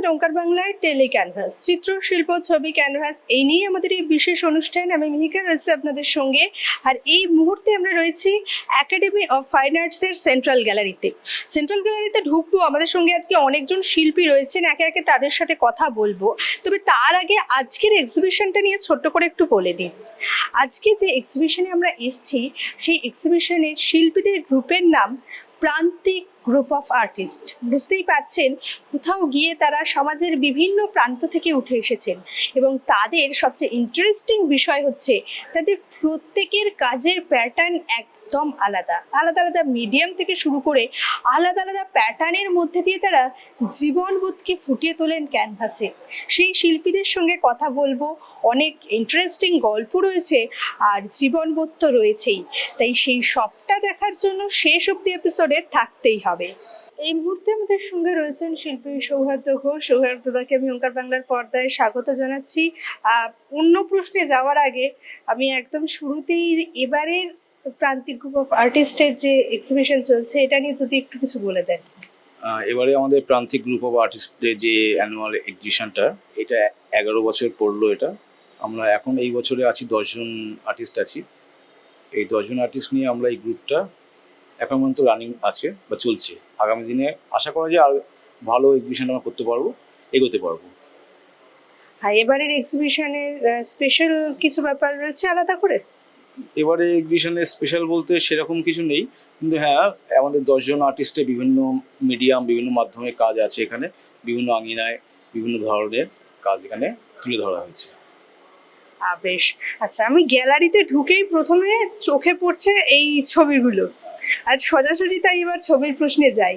আমাদের ওঙ্কার বাংলায় tele canvas, চিত্রশিল্প, ছবি, ক্যানভাস এই নিয়ে আমাদের এই বিশেষ অনুষ্ঠান। আমি মিহিকা রয়েছি আপনাদের সঙ্গে। আর এই মুহূর্তে আমরা রয়েছি একাডেমি অফ ফাইন আর্টসের সেন্ট্রাল গ্যালারিতে। সেন্ট্রাল গ্যালারিতে ঢুকবো, আমাদের সঙ্গে আজকে অনেকজন শিল্পী রয়েছেন, একে একে তাদের সাথে কথা বলবো। তবে তার আগে আজকের এক্সিবিশনটা নিয়ে ছোট্ট করে একটু বলে দিই। আজকে যে এক্সিবিশনে আমরা এসেছি, সেই এক্সিবিশনের শিল্পীদের গ্রুপের নাম প্রান্তিক গ্রুপ অফ আর্টিস্ট। বুঝতেই পারছেন, কোথাও গিয়ে তারা সমাজের বিভিন্ন প্রান্ত থেকে উঠে এসেছেন এবং তাদের সবচেয়ে ইন্টারেস্টিং বিষয় হচ্ছে তাদের প্রত্যেকের কাজের প্যাটার্ন একদম আলাদা আলাদা আলাদা মিডিয়াম থেকে শুরু করে আলাদা আলাদা প্যাটার্নের মধ্যে দিয়ে তারা জীবনবোধকে ফুটিয়ে তোলেন ক্যানভাসে। সেই শিল্পীদের সঙ্গে কথা বলবো, অনেক ইন্টারেস্টিং গল্প রয়েছে আর জীবনবোধ তো রয়েছেই। তাই সেই সবটা দেখার জন্য শেষ অব্দি এপিসোডে থাকতেই হবে। এই মুহূর্তে আমাদের সঙ্গে রয়েছেন শিল্পী সৌহার্দ্য ঘোষ। সৌহার্দ্যদাকে আমি ওঙ্কার বাংলার পর্দায় স্বাগত জানাচ্ছি। অন্য প্রশ্নে যাওয়ার আগে আমি একদম শুরুতেই এবারের প্রান্তিক গ্রুপ অফ আর্টিস্টের যে এক্সিবিশন চলছে এটা নিয়ে যদি একটু কিছু বলে দেন। এবারে আমাদের প্রান্তিক গ্রুপ অফ আর্টিস্টদের যে অ্যানুয়াল এক্সিবিশনটা, এটা 11 বছর পড়লো। এটা আমরা এখন এই বছরে আছি 10 জন আর্টিস্ট আছি। এই 10 জন আর্টিস্ট নিয়ে আমরা এই গ্রুপটা এখন পর্যন্ত রানিং আছে বা চলছে। আগামী দিনে আশা করা যায় আর ভালো এক্সিবিশন আমরা করতে পারবো, এগোতে পারবো। হ্যাঁ, এবারের এক্সিবিশনের স্পেশাল কিছু ব্যাপার রয়েছে আলাদা করে? এবারে এক্সিবিশনে স্পেশাল বলতে সেরকম কিছু নেই, কিন্তু হ্যাঁ আমাদের 10 জন আর্টিস্টের বিভিন্ন মিডিয়াম, বিভিন্ন মাধ্যমে কাজ আছে এখানে, বিভিন্ন আঙিনায় বিভিন্ন ধরনের কাজ এখানে তুলে ধরা হয়েছে। বেশ, আচ্ছা, আমি গ্যালারিতে ঢুকেই প্রথমে চোখে পড়ছে এই ছবিগুলো, আর সোজাসুজি তাই এবার ছবির প্রশ্নে যাই।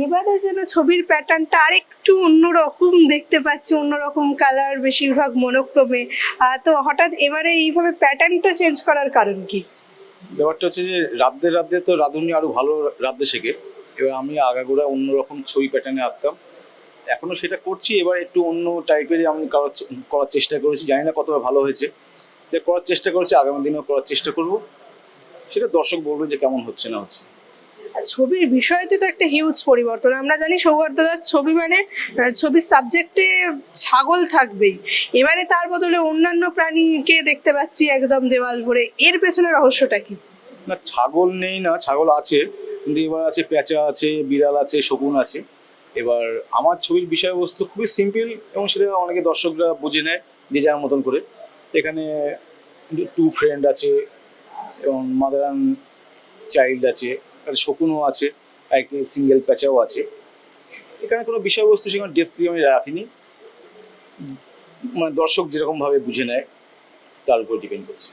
এবারে যেন ছবির প্যাটার্নটা আরেকটু অন্যরকম দেখতে পাচ্ছি, অন্যরকম কালার, বেশিরভাগ মনোক্রমে। তো হঠাৎ এবারে এইভাবে প্যাটার্নটা চেঞ্জ করার কারণ কি? ব্যাপারটা হচ্ছে যে রাধে রাধে তো রাঁধুনি আরো ভালো রাধতে শেখে। এবার আমি আগাগোড়া অন্যরকম ছবি প্যাটার্নে আঁকতাম, এখনো সেটা করছি। এবার একটু অন্য টাইপেরই আমি করার চেষ্টা করেছি, জানি না কতটা ভালো হয়েছে, যে করার চেষ্টা করেছি, আগামী দিনেও করার চেষ্টা করব। সেটা দর্শক বলবে যে কেমন হচ্ছে না হচ্ছে। ছবির বিষয়তে তো একটা হিউজ পরিবর্তন। আমরা জানি সৌহার্দ্যদার ছবি মানে ছবির সাবজেক্টে ছাগল থাকবেই, এবারে তার বদলে অন্যান্য প্রাণীকে দেখতে পাচ্ছি একদম দেওয়াল ভরে। এর পেছনে রহস্যটা কি? না, ছাগল নেই না, ছাগল আছে, কিন্তু এবার আছে পেঁচা আছে, বিড়াল আছে, শকুন আছে। এবার আমার ছবির বিষয়বস্তু খুবই সিম্পল এবং সেটা অনেকে দর্শকরা বুঝে নেয় যে যার মতন করে। এখানে 2 ফ্রেন্ড আছে এবং মাদার অ্যান্ড চাইল্ড আছে, শকুনও আছে, একটি সিঙ্গেল প্যাচাও আছে। এখানে কোনো বিষয়বস্তু সেখানে ডেপথলি আমি রাখিনি, মানে দর্শক যেরকমভাবে বুঝে নেয় তার উপর ডিপেন্ড করছে।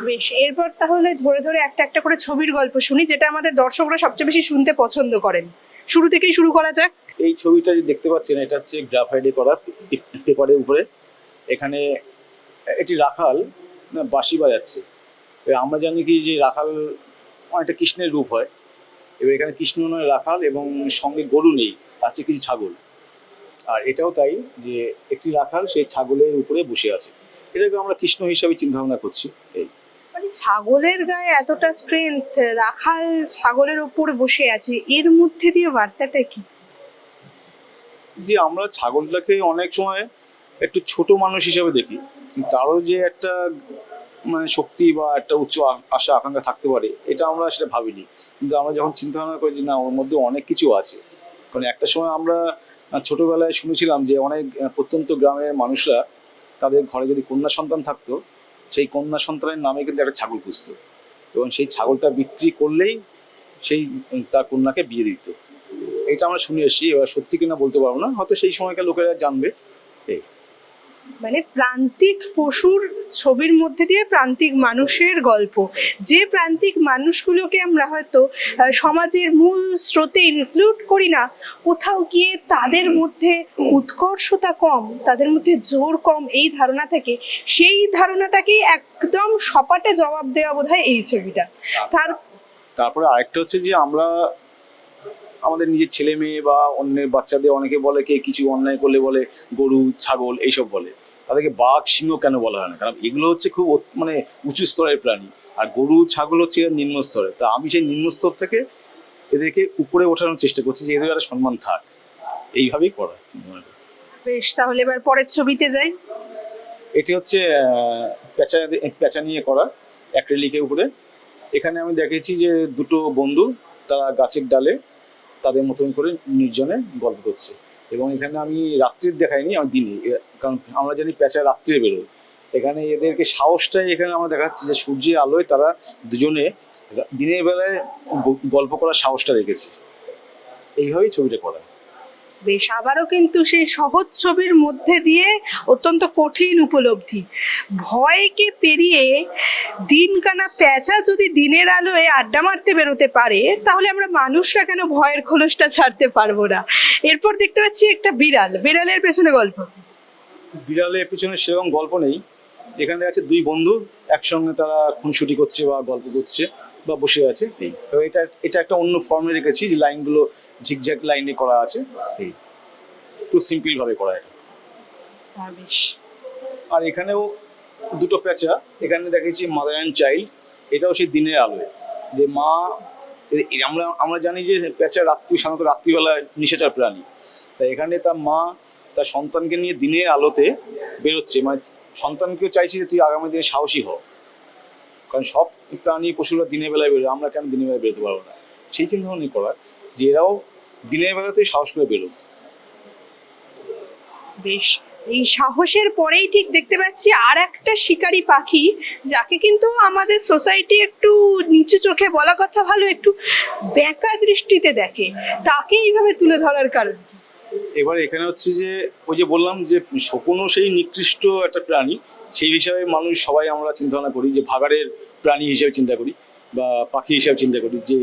বেশ, এরপর তাহলে ধরে ধরে একটা একটা করে ছবির গল্প শুনি, যেটা আমাদের দর্শকরা সবচেয়ে বেশি শুনতে পছন্দ করেন। শুরু থেকেই শুরু করা যাক। এই ছবিটা যে দেখতে পাচ্ছেন, এটা হচ্ছে গ্রাফাইটে করা, পেপারের উপরে। এখানে একটি রাখাল বাঁশি বাজাচ্ছে। আমরা জানি কি যে রাখাল অনেকটা কৃষ্ণের রূপ হয়। এবার এখানে কৃষ্ণ নয়, রাখাল, এবং সঙ্গে গরু নেই, আছে কিছু ছাগল। আর এটাও তাই যে একটি রাখাল সেই ছাগলের উপরে বসে আছে, এটাকে আমরা কৃষ্ণ হিসাবে চিন্তা ভাবনা করছি। এই মানে ছাগলের গায়ে এতটা স্ট্রেংথ, রাখাল ছাগলের উপর বসে আছে, এর মধ্যে দিয়ে বার্তাটা কি? যে আমরা ছাগলটাকে অনেক সময় একটু ছোট মানুষ হিসাবে দেখি, তারও যে একটা মানে শক্তি বা একটা উচ্চ আশা আকাঙ্ক্ষা থাকতে পারে, এটা আমরা সেটা ভাবিনি। কিন্তু আমরা যখন চিন্তা ভাবনা করি যে না, ওর মধ্যে অনেক কিছু আছে। কারণ একটা সময় আমরা ছোটবেলায় শুনেছিলাম যে অনেক প্রত্যন্ত গ্রামের মানুষরা তাদের ঘরে যদি কন্যা সন্তান থাকতো, সেই কন্যা সন্তানের নামে কিন্তু একটা ছাগল পুষতো, এবং সেই ছাগলটা বিক্রি করলেই সেই তার কন্যাকে বিয়ে দিত। এটা আমরা শুনে এসেছি। এবার সত্যি কিনা বলতে পারবো না, হয়তো সেই সময়কার লোকেরা জানবে। এই মানে প্রান্তিক পশুর ছবির মধ্যে দিয়ে প্রান্তিক মানুষের গল্প, যে প্রান্তিক মানুষগুলোকে আমরা হয়তো সমাজের মূল স্রোতে ইনক্লুড করি না, কোথাও গিয়ে তাদের মধ্যে উৎকর্ষতা কম, তাদের মধ্যে জোর কম, এই ধারণা থেকে সেই ধারণাটাকেই একদম সপাটে জবাব দেওয়া বোধহয় এই ছবিটা। তারপরে আরেকটা হচ্ছে যে আমরা আমাদের নিজের ছেলে মেয়ে বা অন্যের বাচ্চাদের অনেকে বলে কে কিছু অন্যায় করলে বলে গরু, ছাগল এইসব বলে, তাদেরকে বাঘ, সিংহ কেন বলা হয় না? কারণ এগুলো হচ্ছে খুব মানে উঁচু স্তরের প্রাণী, আর গরু, ছাগল হচ্ছে নিম্ন স্তরে। তা আমি সেই নিম্ন স্তর থেকে এদেরকে উপরে ওঠানোর চেষ্টা করছি, যে এদের একটা সম্মান থাক, এইভাবেই করা চিন্তা। বেশ, তাহলে এবার পরের ছবিতে যাই। এটি হচ্ছে পেঁচা পেঁচা নিয়ে করা অ্যাক্রিলিকের উপরে। এখানে আমি দেখেছি যে দুটো বন্ধু তারা গাছের ডালে তাদের মতন করে নির্জনে গল্প করছে, এবং এখানে আমি রাত্রির দেখাইনি, আমি দিনে, কারণ আমরা জানি পেঁচা রাত্রে বেরোয়। এখানে এদেরকে সাহসটাই এখানে আমরা দেখাচ্ছি যে সূর্যের আলোয় তারা দুজনে দিনের বেলায় গল্প করার সাহসটা রেখেছে। এইভাবেই ছবিটা করা। বেশ, আবারও কিন্তু সেই সহজ ছবির মধ্যে দিয়ে অত্যন্ত কঠিন উপলব্ধি, ভয়কে পেরিয়ে দিনকানা পেঁচা যদি দিনের আলোয় আড্ডা মারতে বেরোতে পারে, তাহলে আমরা মানুষরা কেন ভয়ের খোলসটা ছাড়তে পারবো না। এরপর দেখতে পাচ্ছি একটা বিড়াল, বিড়ালের পেছনে গল্প। বিড়ালের পেছনে সেরকম গল্প নেই। এখানে আছে দুই বন্ধু একসঙ্গে তারা খুনসুটি করছে বা গল্প করছে বা বসে আছে, এই তো। এটা এটা একটা অন্য ফর্মে রেখেছি, যে লাইনগুলো ঝিকঝ্যাক লাইনে করা আছে, এই একটু সিম্পল ভাবে করা এটা। বেশ, আর এখানেও দুটো পেঁচা, এখানে দেখেছি মাদার অ্যান্ড চাইল্ড। এটাও সেই দিনের আলোয়, যে মা, আমরা আমরা জানি যে পেঁচা সাধারণত রাত্রিবেলা নিশাচর প্রাণী। তাই এখানে তার মা তার সন্তানকে নিয়ে দিনের আলোতে বেরোচ্ছে, মানে সন্তানকেও চাইছি যে তুই আগামী দিনে সাহসী হ, কারণ সব প্রাণী পশুরা দিনের বেলায় বেরোয়, আমরা কেন দিনের বেলায় বেরোতে পারবো না, সেই চিন্তা ভাবনা করা যে এরাও দিনের বেলাতে সাহস করে বেরো। বেশ, এই সাহসের পরেই ঠিক দেখতে পাচ্ছি আর একটা শিকারী পাখি, যাকে কিন্তু আমাদের সোসাইটি একটু নিচু চোখে বলা কথা ভালো, একটু বেঁকা দৃষ্টিতে দেখে, তাকে এইভাবে তুলে ধরার কারণ কি? এবার এখানে হচ্ছে যে ওই যে বললাম যে শকুনও সেই নিকৃষ্ট একটা প্রাণী, সেই হিসাবে মানুষ সবাই আমরা চিন্তা ভাবনা করি যে ভাগাড়ের প্রাণী হিসেবে চিন্তা করি বা পাখি হিসেবে চিন্তা করি, যে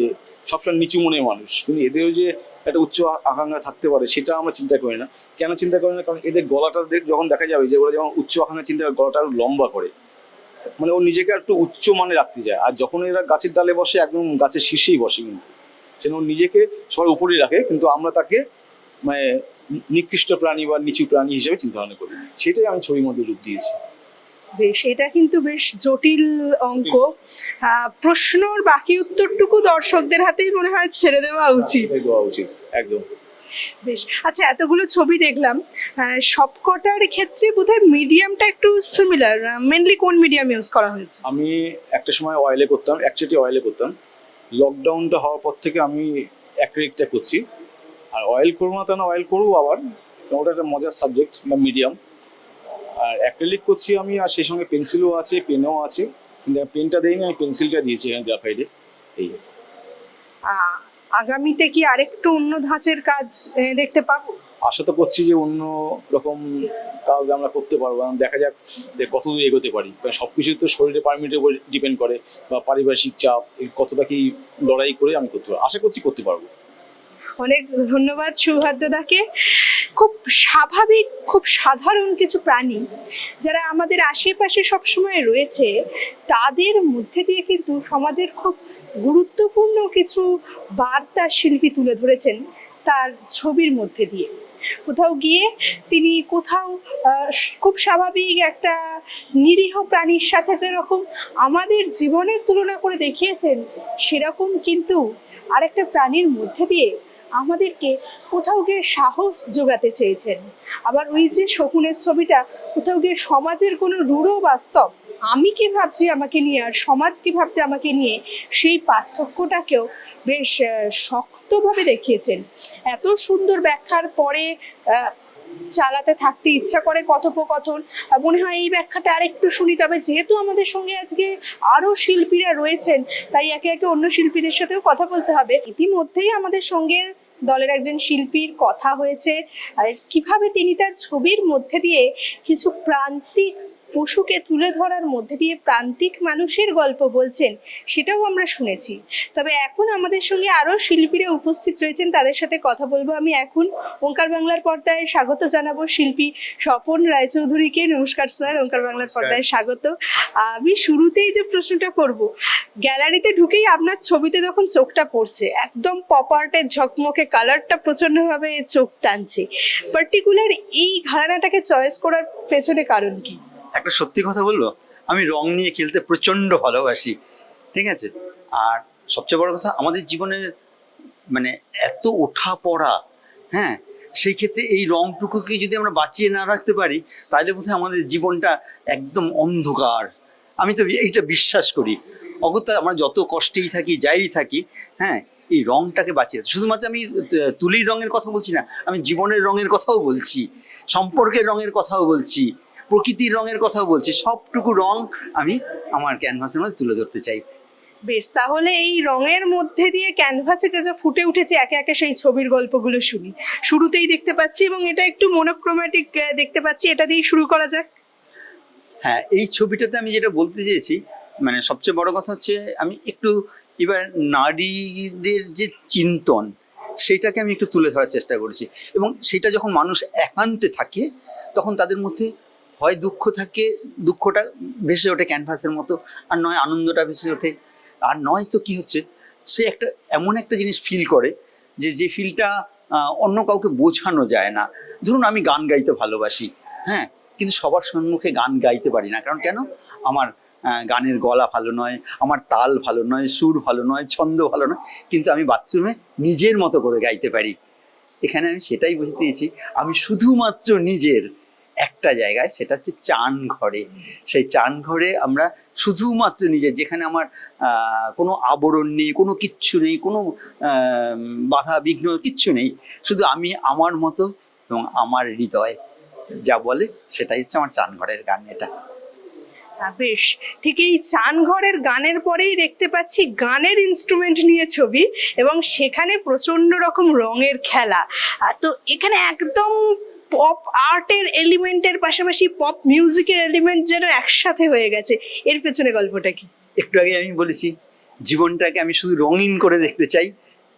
সবসময় নিচু মনের মানুষ, কিন্তু এদেরও যে একটা উচ্চ আকাঙ্ক্ষা থাকতে পারে সেটা আমরা চিন্তা করি না। কেন চিন্তা করি না? কারণ এদের গলাটা যখন দেখা যাবে যে ওরা যখন উচ্চ আকাঙ্ক্ষা চিন্তা করে, গলাটা আরো লম্বা করে, মানে ও নিজেকে একটু উচ্চ মানে রাখতে যায়। আর যখন এরা গাছের ডালে বসে, একদম গাছের শীর্ষেই বসে, কিন্তু সেটা ও নিজেকে সবার উপরেই রাখে, কিন্তু আমরা তাকে মানে নিকৃষ্ট প্রাণী বা নিচু প্রাণী হিসেবে চিন্তা ভাবনা করি। সেটাই আমি ছবির মধ্যে রূপ দিয়েছি। বেশ, এটা কিন্তু বেশ জটিল অঙ্ক। প্রশ্নর বাকি উত্তরটুকু দর্শকদের হাতেই মনে হয় ছেড়ে দেওয়া উচিত। এটাই দেওয়া উচিত, একদম। বেশ, আচ্ছা, এতগুলো ছবি দেখলাম, সবকটার ক্ষেত্রে বোধহয় মিডিয়ামটা একটু সিমিলার। মেনলি কোন মিডিয়াম ইউজ করা হয়েছে? আমি একটা সময় অয়েলে করতাম, একচেটি অয়েলে করতাম। লকডাউনটা হওয়ার পর থেকে আমি অ্যাক্রিলিকটা করছি। আর অয়েল করবো না, তা না, অয়েল করবো আবার, ওটা একটা মজার সাবজেক্ট বা মিডিয়াম। আর অ্যাক্রিলিক করছি আমি, আর সেই সঙ্গে পেন্সিলও আছে, পেনও আছে, কিন্তু পেনটা দেইনি, আমি পেন্সিলটা দিয়েছি এখানে গ্রাফাইটে, এই। আগামীতে কি আরেকটু অন্য ধাঁচের কাজ দেখতে পাবো? আশা তো করছি যে অন্য রকম কাজ আমরা করতে পারবো, দেখা যাক যে কতদূর এগোতে পারি, কারণ সবকিছু তো শরীরের পারমিটের উপর ডিপেন্ড করে, বা পারিপার্শ্বিক চাপ, কতটা কি লড়াই করে আমি করতে পারবো, আশা করছি করতে পারবো। অনেক ধন্যবাদ সৌহার্দ্যদাকে। খুব স্বাভাবিক, খুব সাধারণ কিছু প্রাণী যারা আমাদের আশেপাশে সবসময় রয়েছে, তাদের মধ্যে দিয়ে কিন্তু সমাজের খুব গুরুত্বপূর্ণ কিছু বার্তা শিল্পী তুলে ধরেছেন তার ছবির মধ্যে দিয়ে। কোথাও গিয়ে তিনি কোথাও খুব স্বাভাবিক একটা নিরীহ প্রাণীর সাথে যেরকম আমাদের জীবনের তুলনা করে দেখিয়েছেন, সেরকম কিন্তু আরেকটা প্রাণীর মধ্যে দিয়ে আমাদেরকে কোথাও গিয়ে সাহস জোগাতে চেয়েছেন। আবার ওই যে শকুনের ছবিটা, কোথাও গিয়ে সমাজের কোনো রূঢ় বাস্তব, আমি কি ভাবছি আমাকে নিয়ে আর সমাজ কি ভাবছে আমাকে নিয়ে, সেই পার্থক্যটাকেও বেশ শক্তভাবে দেখিয়েছেন। এত সুন্দর ব্যাখ্যার পরে চালাতে থাকতে ইচ্ছা করে কথোপকথন। মনে হয় এই ব্যাখ্যাটা আরেকটু শুনি, তবে যেহেতু আমাদের সঙ্গে আজকে আরো শিল্পীরা রয়েছেন, তাই একে একে অন্য শিল্পীদের সাথেও কথা বলতে হবে। ইতিমধ্যেই আমাদের সঙ্গে দলের একজন শিল্পীর কথা হয়েছে, আর কিভাবে তিনি তার ছবির মধ্যে দিয়ে কিছু প্রান্তিক পশুকে তুলে ধরার মধ্যে দিয়ে প্রান্তিক মানুষের গল্প বলছেন, সেটাও আমরা শুনেছি। তবে এখন আমাদের সঙ্গে আরো শিল্পীরা উপস্থিত রয়েছেন, তাদের সাথে কথা বলবো আমি এখন। ওঙ্কার বাংলার পর্দায় স্বাগত জানাবো শিল্পী স্বপন রায়চৌধুরীকে। নমস্কার স্যার, ওঙ্কার বাংলার পর্দায় স্বাগত। আমি শুরুতেই যে প্রশ্নটা করব, গ্যালারিতে ঢুকেই আপনার ছবিতে যখন চোখটা পড়ছে, একদম পপ আর্টের ঝকমকে কালারটা প্রচন্ডভাবে চোখ টানছে, পার্টিকুলার এই ঘরানাটাকে চয়েস করার পেছনে কারণ কি? একটা সত্যি কথা বলবো, আমি রং নিয়ে খেলতে প্রচণ্ড ভালোবাসি, ঠিক আছে। আর সবচেয়ে বড় কথা, আমাদের জীবনের মানে এত ওঠা পড়া, হ্যাঁ, সেই ক্ষেত্রে এই রংটুকুকে যদি আমরা বাঁচিয়ে না রাখতে পারি, তাহলে বোধহয় আমাদের জীবনটা একদম অন্ধকার। আমি তো এইটা বিশ্বাস করি। অগত্যা আমরা যত কষ্টেই থাকি, যাই থাকি, হ্যাঁ, এই রংটাকে বাঁচিয়ে, শুধুমাত্র আমি তুলির রঙের কথা বলছি না, আমি জীবনের রঙের কথাও বলছি, সম্পর্কের রঙের কথাও বলছি, প্রকৃতির রঙের কথাও বলছি। সবটুকু রং আমি আমার ক্যানভাসের মধ্যে তুলে ধরতে চাই। বেশ, তাহলে এই রঙের মধ্যে দিয়ে ক্যানভাসে যে যে ফুটে উঠেছে একে একে সেই ছবির গল্পগুলো শুনি। শুরুতেই দেখতে পাচ্ছি, এবং এটা একটু মনোক্রোম্যাটিক দেখতে পাচ্ছি, এটা দিয়েই শুরু করা যাক। হ্যাঁ, এই ছবিটাতে আমি যেটা বলতে চেয়েছি, মানে সবচেয়ে বড় কথা হচ্ছে আমি একটু এবার নারীদের যে চিন্তন, সেটাকে আমি একটু তুলে ধরার চেষ্টা করেছি। এবং সেটা যখন মানুষ একান্তে থাকে, তখন তাদের মধ্যে হয় দুঃখ থাকে, দুঃখটা ভেসে ওঠে ক্যানভাসের মতো, আর নয় আনন্দটা ভেসে ওঠে, আর নয় তো কি হচ্ছে, সে একটা এমন একটা জিনিস ফিল করে যে ফিলটা অন্য কাউকে বোঝানো যায় না। ধরুন আমি গান গাইতে ভালোবাসি, হ্যাঁ, কিন্তু সবার সম্মুখে গান গাইতে পারি না। কারণ কেন? আমার গানের গলা ভালো নয়, আমার তাল ভালো নয়, সুর ভালো নয়, ছন্দ ভালো নয়, কিন্তু আমি বাথরুমে নিজের মতো করে গাইতে পারি। এখানে আমি সেটাই বুঝতে পেরেছি, আমি শুধুমাত্র নিজের একটা জায়গায়, সেটা হচ্ছে চান ঘরে। সেই চান ঘরে আমরা শুধুমাত্র নিজের, যেখানে আমার কোনো আবরণ নেই, কোনো কিচ্ছু নেই, কোনো বাধা বিঘ্ন কিচ্ছু নেই, শুধু আমি আমার মতো এবং আমার হৃদয় যা বলে সেটাই হচ্ছে আমার চান ঘরের গান। এটা বেশ, ঠিক এই চান ঘরের গানের পরেই দেখতে পাচ্ছি গানের ইনস্ট্রুমেন্ট নিয়ে ছবি, এবং সেখানে প্রচন্ড রকম রঙের খেলা। তো এখানে একদম পপ আর্টের এলিমেন্টের পাশাপাশি পপ মিউজিকের এলিমেন্ট যেন একসাথে হয়ে গেছে। এর পেছনে গল্পটা কি? একটু আগে আমি বলেছি, জীবনটাকে আমি শুধু রঙিন করে দেখতে চাই,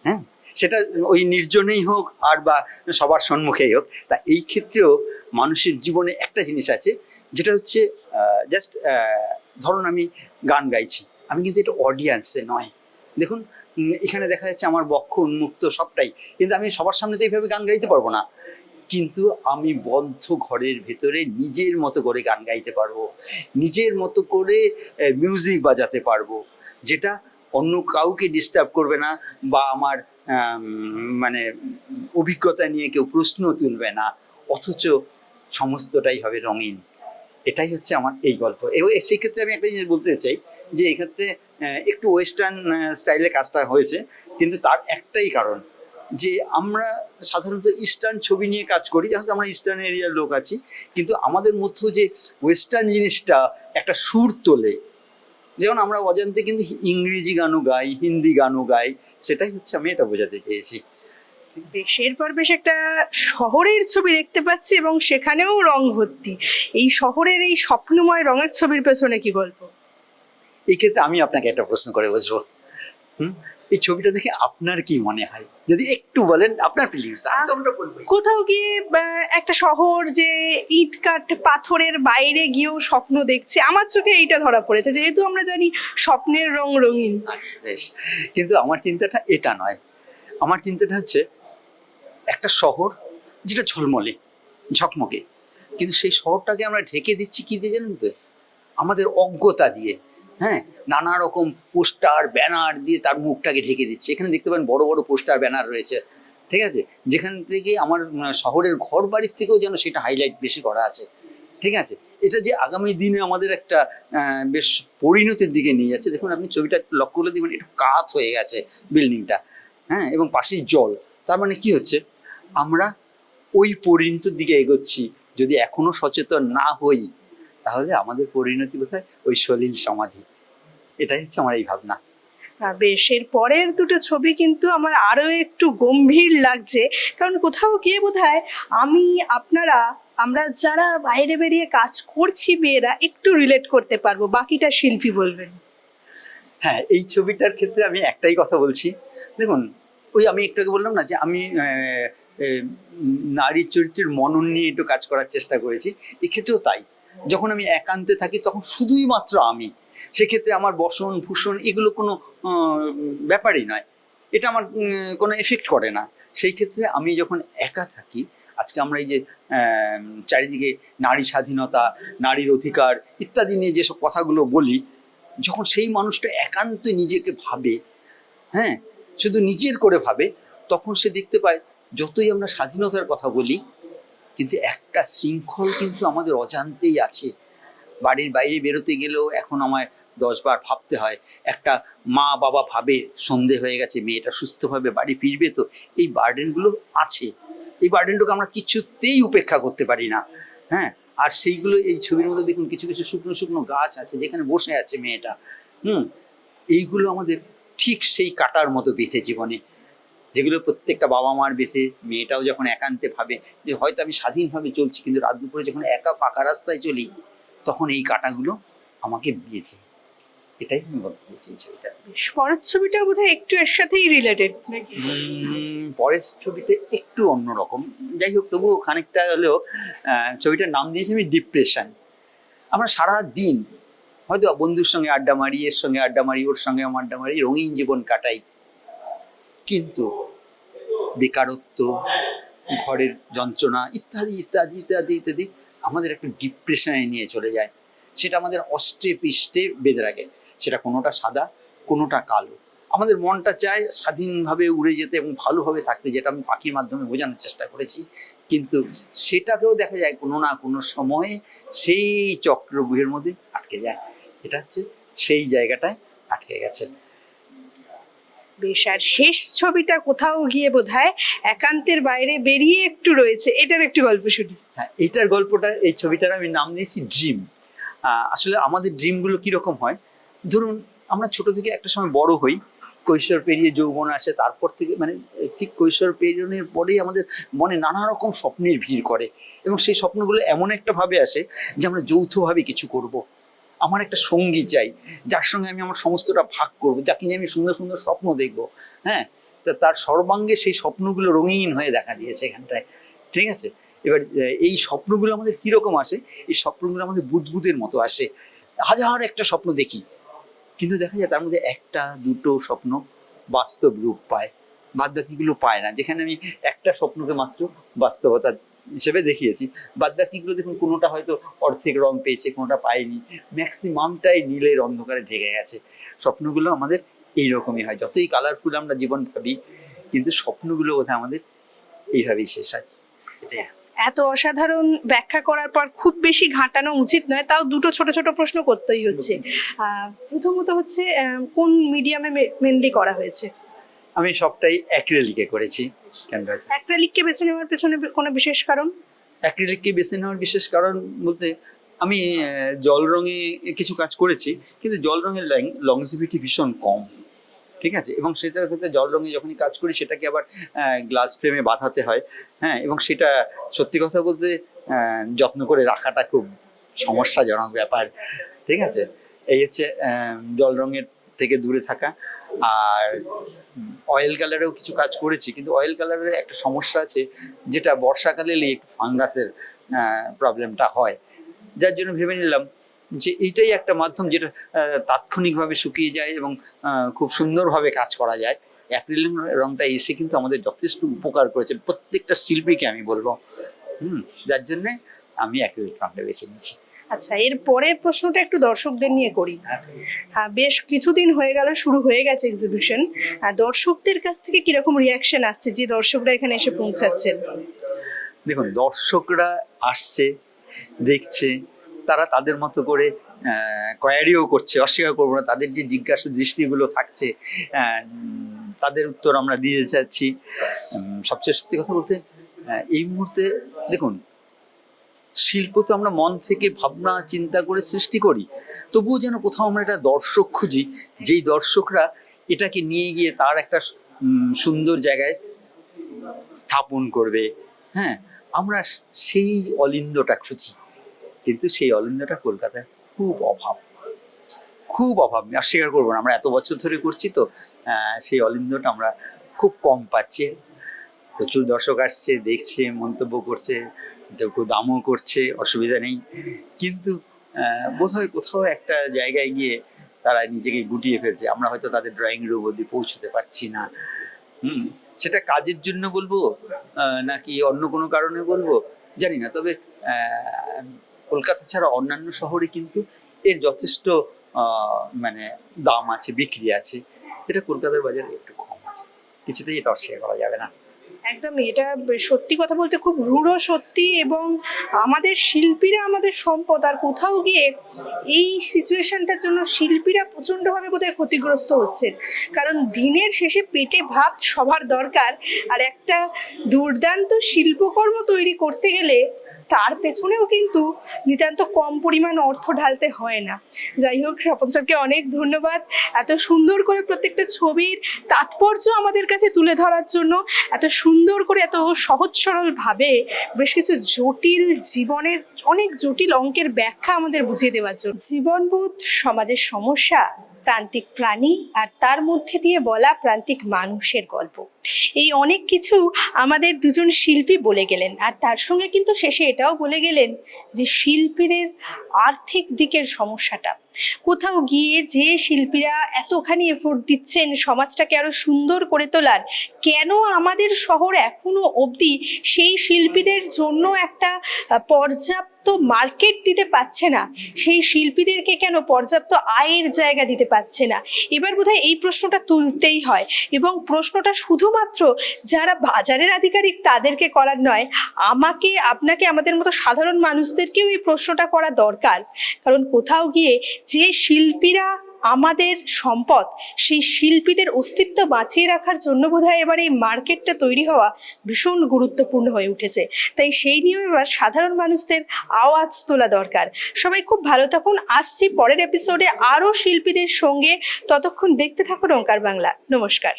হ্যাঁ, সেটা ওই নির্জনেই হোক আর বা সবার সম্মুখেই হোক। তা এই ক্ষেত্রেও মানুষের জীবনে একটা জিনিস আছে, যেটা হচ্ছে জাস্ট ধরুন আমি গান গাইছি, আমি কিন্তু এটা অডিয়েন্সে নয়। দেখুন এখানে দেখা যাচ্ছে আমার বক্ষ উন্মুক্ত সবটাই, কিন্তু আমি সবার সামনে তো এইভাবে গান গাইতে পারবো না। কিন্তু আমি বদ্ধ ঘরের ভেতরে নিজের মতো করে গান গাইতে পারবো, নিজের মতো করে মিউজিক বাজাতে পারবো, যেটা অন্য কাউকে ডিস্টার্ব করবে না, বা আমার মানে অভিজ্ঞতা নিয়ে কেউ প্রশ্ন তুলবে না, অথচ সমস্তটাই হবে রঙিন। এটাই হচ্ছে আমার এই গল্প। এবং সেই ক্ষেত্রে আমি একটা জিনিস বলতে চাই, যে এক্ষেত্রে একটু ওয়েস্টার্ন স্টাইলে কাজটা হয়েছে, কিন্তু তার একটাই কারণ, যে আমরা সাধারণত ইস্টার্ন ছবি নিয়ে কাজ করি, যেহেতু আমরা ইস্টার্ন এরিয়ার লোক আছি, কিন্তু আমাদের মধ্যে যে ওয়েস্টার্ন জিনিসটা একটা সুর তোলে, যেমন আমরা অজান্তে কিন্তু ইংরেজি গানও গাই, হিন্দি গানও গাই, সেটাই হচ্ছে আমি এটা বোঝাতে চেয়েছি। বেশ, এরপর বেশ একটা শহরের ছবি দেখতে পাচ্ছি, এবং সেখানেও রং ভর্তি। এই শহরের এই স্বপ্নময় রঙের ছবির পেছনে কি গল্প? এই ক্ষেত্রে আমি আপনাকে একটা প্রশ্ন করে বসবো, এই ছবিটা দেখে আপনার কি মনে হয়, যদি একটু বলেন আপনার ফিলিংসটা। কোথাও গিয়ে একটা শহর যে ইট কাঠ পাথরের বাইরে গিয়েও স্বপ্ন দেখছে, আমার চোখে এইটা ধরা পড়েছে, যেহেতু আমরা জানি স্বপ্নের রং রঙিন। আচ্ছা বেশ, কিন্তু আমার চিন্তাটা এটা নয়। আমার চিন্তাটা হচ্ছে একটা শহর যেটা ঝলমলে ঝকমকে, কিন্তু সেই শহরটাকে আমরা ঢেকে দিচ্ছি কি দিয়ে জানেন তো? আমাদের অজ্ঞতা দিয়ে, হ্যাঁ, নানা রকম পোস্টার ব্যানার দিয়ে তার মুখটাকে ঢেকে দিচ্ছে। এখানে দেখতে পারেন বড় বড় পোস্টার ব্যানার রয়েছে, ঠিক আছে, যেখান থেকে আমার শহরের ঘর বাড়ির থেকেও যেন সেটা হাইলাইট বেশি করা আছে, ঠিক আছে। এটা যে আগামী দিনে আমাদের একটা বেশ পরিণতির দিকে নিয়ে যাচ্ছে। দেখুন আপনি ছবিটা একটু লক্ষ্য করলে দেখবেন একটু কাত হয়ে গেছে বিল্ডিংটা, হ্যাঁ, এবং পাশেই জল। তার মানে কি হচ্ছে, আমরা ওই পরিণতির দিকে এগোচ্ছি। যদি এখনো সচেতন না হই, তাহলে আমাদের পরিণতি বোধহয় ওই সলিল সমাধি। এটাই হচ্ছে আমার এই ভাবনা। বেশ, এর পরের দুটো ছবি কিন্তু আমার আরো একটু গম্ভীর লাগছে, কারণ কোথাও গিয়ে বোধহয় আমরা যারা বাইরে বেরিয়ে কাজ করছি মেয়েরা একটু রিলেট করতে পারবো, বাকিটা শিল্পী বলবেন। হ্যাঁ, এই ছবিটার ক্ষেত্রে আমি একটাই কথা বলছি। দেখুন ওই আমি একটু আগে বললাম না যে আমি নারী চরিত্রের মনন নিয়ে একটু কাজ করার চেষ্টা করেছি, এক্ষেত্রেও তাই। যখন আমি একান্তে থাকি তখন শুধুই মাত্র আমি, সেক্ষেত্রে আমার বসন ভূষণ এগুলো কোনো ব্যাপারই নয়, এটা আমার কোনো এফেক্ট করে না। সেই ক্ষেত্রে আমি যখন একা থাকি, আজকে আমরা এই যে চারিদিকে নারী স্বাধীনতা, নারীর অধিকার ইত্যাদি নিয়ে যেসব কথাগুলো বলি, যখন সেই মানুষটা একান্ত নিজেকে ভাবে, হ্যাঁ, শুধু নিজের করে ভাবে, তখন সে দেখতে পায় যতই আমরা স্বাধীনতার কথা বলি, কিন্তু একটা শৃঙ্খল কিন্তু আমাদের অজান্তেই আছে। বাড়ির বাইরে বেরোতে গেলেও এখন আমায় 10 বার ভাবতে হয়। একটা মা বাবা ভাবে সন্ধে হয়ে গেছে, মেয়েটা সুস্থভাবে বাড়ি ফিরবে তো, এই বার্ডেনগুলো আছে। এই বার্ডেনটাকে আমরা কিছুতেই উপেক্ষা করতে পারি না। হ্যাঁ, আর সেইগুলো এই ছবির মধ্যে দেখুন, কিছু কিছু শুকনো শুকনো গাছ আছে যেখানে বসে আছে মেয়েটা। এইগুলো আমাদের ঠিক সেই কাটার মতো বেঁধে জীবনে, যেগুলো প্রত্যেকটা বাবা মার বেঁধে। মেয়েটাও যখন একান্তে ভাবে যে হয়তো আমি স্বাধীনভাবে চলছি, কিন্তু রাত দুপুরে যখন একা পাকা রাস্তায় চলি, তখন এই কাঁটাগুলো আমাকে বেঁধে। এটাই আমি বলতে চাইছি এই ছবিটা। পরের ছবিটা বোধহয় একটু এর সাথেই রিলেটেড। পরের ছবিতে একটু অন্যরকম, যাই হোক তবুও খানিকটা হলেও। ছবিটার নাম দিয়েছি আমি ডিপ্রেশন। আমরা সারা দিন হয়তো বন্ধুর সঙ্গে আড্ডা মারি, এর সঙ্গে আড্ডা মারি, ওর সঙ্গে আমার আড্ডা মারি, রঙিন জীবন কাটাই, কিন্তু বেকারত্ব, ঘরের যন্ত্রণা ইত্যাদি ইত্যাদি ইত্যাদি ইত্যাদি আমাদের একটা ডিপ্রেশনে নিয়ে চলে যায়। সেটা আমাদের অষ্টে পৃষ্ঠে বেঁধে রাখে। সেটা কোনোটা সাদা, কোনোটা কালো। আমাদের মনটা চায় স্বাধীনভাবে উড়ে যেতে এবং ভালোভাবে থাকতে, যেটা আমি পাখির মাধ্যমে বোঝানোর চেষ্টা করেছি, কিন্তু সেটাকেও দেখা যায় কোনো না কোনো সময়ে সেই চক্রব্যূহের মধ্যে আটকে যায়। এটা হচ্ছে সেই জায়গাটায় আটকে গেছে। বেশ, আর শেষ ছবিটা কোথাও গিয়ে বোধহয় একান্তের বাইরে বেরিয়ে একটু রয়েছে, এটার একটু গল্প শুনি। হ্যাঁ, এইটার গল্পটা, এই ছবিটার আমি নাম দিয়েছি ড্রিম। আসলে আমাদের ড্রিমগুলো কীরকম হয়, ধরুন আমরা ছোট থেকে একটা সময় বড় হই, কৈশোর পেরিয়ে যৌবন আসে, তারপর থেকে মানে ঠিক কৈশোর পেরিয়ে পরেই আমাদের মনে নানা রকম স্বপ্নের ভিড় করে, এবং সেই স্বপ্নগুলো এমন একটা ভাবে আসে যে আমরা যৌথভাবে কিছু করব। আমার একটা সঙ্গী চাই, যার সঙ্গে আমি আমার সমস্তটা ভাগ করব, যাকে নিয়ে আমি সুন্দর সুন্দর স্বপ্ন দেখব। হ্যাঁ, তা তার সর্বাঙ্গে সেই স্বপ্নগুলো রঙিন হয়ে দেখা দিয়েছে এখানটায়। ঠিক আছে, এবার এই স্বপ্নগুলো আমাদের কীরকম আসে, এই স্বপ্নগুলো আমাদের বুদবুদের মতো আসে। হাজার একটা স্বপ্ন দেখি, কিন্তু দেখা যায় তার মধ্যে একটা দুটো স্বপ্ন বাস্তব রূপ পায়, বাদ বাকিগুলো পায় না। যেখানে আমি একটা স্বপ্নকে মাত্র বাস্তবতা হিসেবে দেখিয়েছি, বাদ বাকিগুলো দেখুন কোনোটা হয়তো অর্ধেক রং পেয়েছে, কোনোটা পায়নি, ম্যাক্সিমামটাই নীলের অন্ধকারে ঢেকে গেছে। স্বপ্নগুলো আমাদের এইরকমই হয়, যতই কালারফুল আমরা জীবন ভাবি, কিন্তু স্বপ্নগুলো বোধহয় আমাদের এইভাবেই শেষ হয়। এত অসাধারণ ব্যাখ্যা করার পর খুব বেশি ঘাঁটানো উচিত নয়, তাও দুটো ছোট ছোট প্রশ্ন করতেই হচ্ছে। প্রথমত হচ্ছে কোন মিডিয়ামে মেনলি করা হয়েছে? আমি সবটাই অ্যাক্রিলিকে করেছি, ক্যানভাসে। অ্যাক্রিলিককে বেছে নেওয়ার পেছনে কোনো বিশেষ কারণ? অ্যাক্রিলিককে বেছে নেওয়ার বিশেষ কারণ বলতে, আমি জল রঙে কিছু কাজ করেছি, কিন্তু জল রঙের লংজিভিটি ভীষণ কম। ঠিক আছে, এবং সেটার ক্ষেত্রে জল রঙে যখনই কাজ করি সেটাকে আবার গ্লাস ফ্রেমে বাঁধাতে হয়। হ্যাঁ, এবং সেটা সত্যি কথা বলতে যত্ন করে রাখাটা খুব সমস্যাজনক ব্যাপার। ঠিক আছে, এই হচ্ছে জল রঙের থেকে দূরে থাকা। আর অয়েল কালারেও কিছু কাজ করেছি, কিন্তু অয়েল কালারের একটা সমস্যা আছে, যেটা বর্ষাকালে এলে একটু ফাঙ্গাসের প্রবলেমটা হয়, যার জন্য ভেবে নিলাম যে এইটাই একটা মাধ্যম যেটা তাৎক্ষণিকভাবে শুকিয়ে যায় এবং খুব সুন্দরভাবে কাজ করা যায়। অ্যাক্রিলিক রংটা এসে কিন্তু আমাদের যথেষ্ট উপকার করেছে, প্রত্যেকটা শিল্পীকে আমি বলবো। যার জন্যে আমি অ্যাক্রিলিক রংটা বেছে নিয়েছি। আচ্ছা, এর পরের প্রশ্নটা একটু দর্শকদের নিয়ে করি। হ্যাঁ, বেশ কিছুদিন হয়ে গেল, শুরু হয়ে গেছে এক্সিবিশন। দর্শকদের কাছ থেকে কিরকম রিয়াকশন আসছে, যে দর্শকরা এখানে এসে পৌঁছাচ্ছেন? দেখুন, দর্শকরা আসছে, দেখছে, তারা তাদের মতো করে কোয়ারিও করছে, অস্বীকার করবো না। তাদের যে জিজ্ঞাসা দৃষ্টিগুলো থাকছে, তাদের উত্তর আমরা দিয়ে যাচ্ছি। সবচেয়ে সত্যি কথা বলতে, এই মুহূর্তে দেখুন, শিল্প তো আমরা মন থেকে ভাবনা চিন্তা করে সৃষ্টি করি, তবুও যেন কোথাও আমরা একটা দর্শক খুঁজি, যেই দর্শকরা এটাকে নিয়ে গিয়ে তার একটা সুন্দর জায়গায় স্থাপন করবে। হ্যাঁ, আমরা সেই অলিন্দটা খুঁজি, কিন্তু সেই অলিন্দটা কলকাতায় খুব অভাব, খুব অভাব। অস্বীকার করবো না, আমরা এত বছর ধরে করছি তো সেই অলিন্দটা আমরা খুব কম পাচ্ছি। প্রচুর দর্শক আসছে, দেখছে, মন্তব্য করছে, কেউ কেউ দামও করছে, অসুবিধা নেই, কিন্তু বোধহয় কোথাও একটা জায়গায় গিয়ে তারা নিজেকে গুটিয়ে ফেলছে। আমরা হয়তো তাদের ড্রয়িং রুম অবধি পৌঁছতে পারছি না। সেটা কাজের জন্য বলবো নাকি অন্য কোনো কারণে বলবো জানি না, তবে কলকাতা ছাড়া অন্যান্য শহরে কিন্তু এর যথেষ্ট মানে দাম আছে, বিক্রি আছে, যেটা কলকাতার বাজারে একটু কম আছে। কিছুতেই এটা অস্বীকার করা যাবে না। একদমই, এটা সত্যি কথা বলতে খুব রূঢ় সত্যি। এবং আমাদের শিল্পীরা আমাদের সম্পদ, আর কোথাও গিয়ে এই সিচুয়েশনটার জন্য শিল্পীরা প্রচণ্ডভাবে বোধহয় ক্ষতিগ্রস্ত হচ্ছেন। কারণ দিনের শেষে পেটে ভাত সবার দরকার, আর একটা দুর্দান্ত শিল্পকর্ম তৈরি করতে গেলে তার পেছনেও কিন্তু নিতান্ত কম পরিমাণ অর্থ ঢালতে হয় না। যাই হোক, স্বপন স্যারকে অনেক ধন্যবাদ এত সুন্দর করে প্রত্যেকটা ছবির তাৎপর্য আমাদের কাছে তুলে ধরার জন্য, এত সুন্দর করে এত সহজ সরল ভাবে বেশ কিছু জটিল জীবনের অনেক জটিল অঙ্কের ব্যাখ্যা আমাদের বুঝিয়ে দেওয়ার জন্য। জীবনবোধ, সমাজের সমস্যা, প্রান্তিক প্রাণী, আর তার মধ্যে দিয়ে বলা প্রান্তিক মানুষের গল্প, এই অনেক কিছু আমাদের দুজন শিল্পী বলে গেলেন। আর তার সঙ্গে কিন্তু শেষে এটাও বলে গেলেন যে শিল্পীদের আর্থিক দিকের সমস্যাটা। কোথাও গিয়ে যে শিল্পীরা এতখানি এফোর্ট দিচ্ছেন সমাজটাকে আরো সুন্দর করে তোলার, কেন আমাদের শহর এখনো অবধি সেই শিল্পীদের জন্য একটা পর্যাপ্ত মার্কেট দিতে পারছে না, সেই শিল্পীদেরকে কেন পর্যাপ্ত আয়ের জায়গা দিতে পারছে না? এবার বোধহয় এই প্রশ্নটা তুলতেই হয়, এবং প্রশ্নটা শুধুমাত্র যারা বাজারের আধিকারিক তাদেরকে করার নয়, আমাকে, আপনাকে, আমাদের মতো সাধারণ মানুষদেরকেও এই প্রশ্নটা করা দরকার। কারণ কোথাও গিয়ে যে শিল্পীরা আমাদের সম্পদ, সেই শিল্পীদের অস্তিত্ব বাঁচিয়ে রাখার জন্য বোধহয় এবার এই মার্কেটটা তৈরি হওয়া ভীষণ গুরুত্বপূর্ণ হয়ে উঠেছে। তাই সেই নিয়েও এবার সাধারণ মানুষদের আওয়াজ তোলা দরকার। সবাই খুব ভালো থাকুন, আসছি পরের এপিসোডে আরও শিল্পীদের সঙ্গে। ততক্ষণ দেখতে থাকুন ওঙ্কার বাংলা। নমস্কার।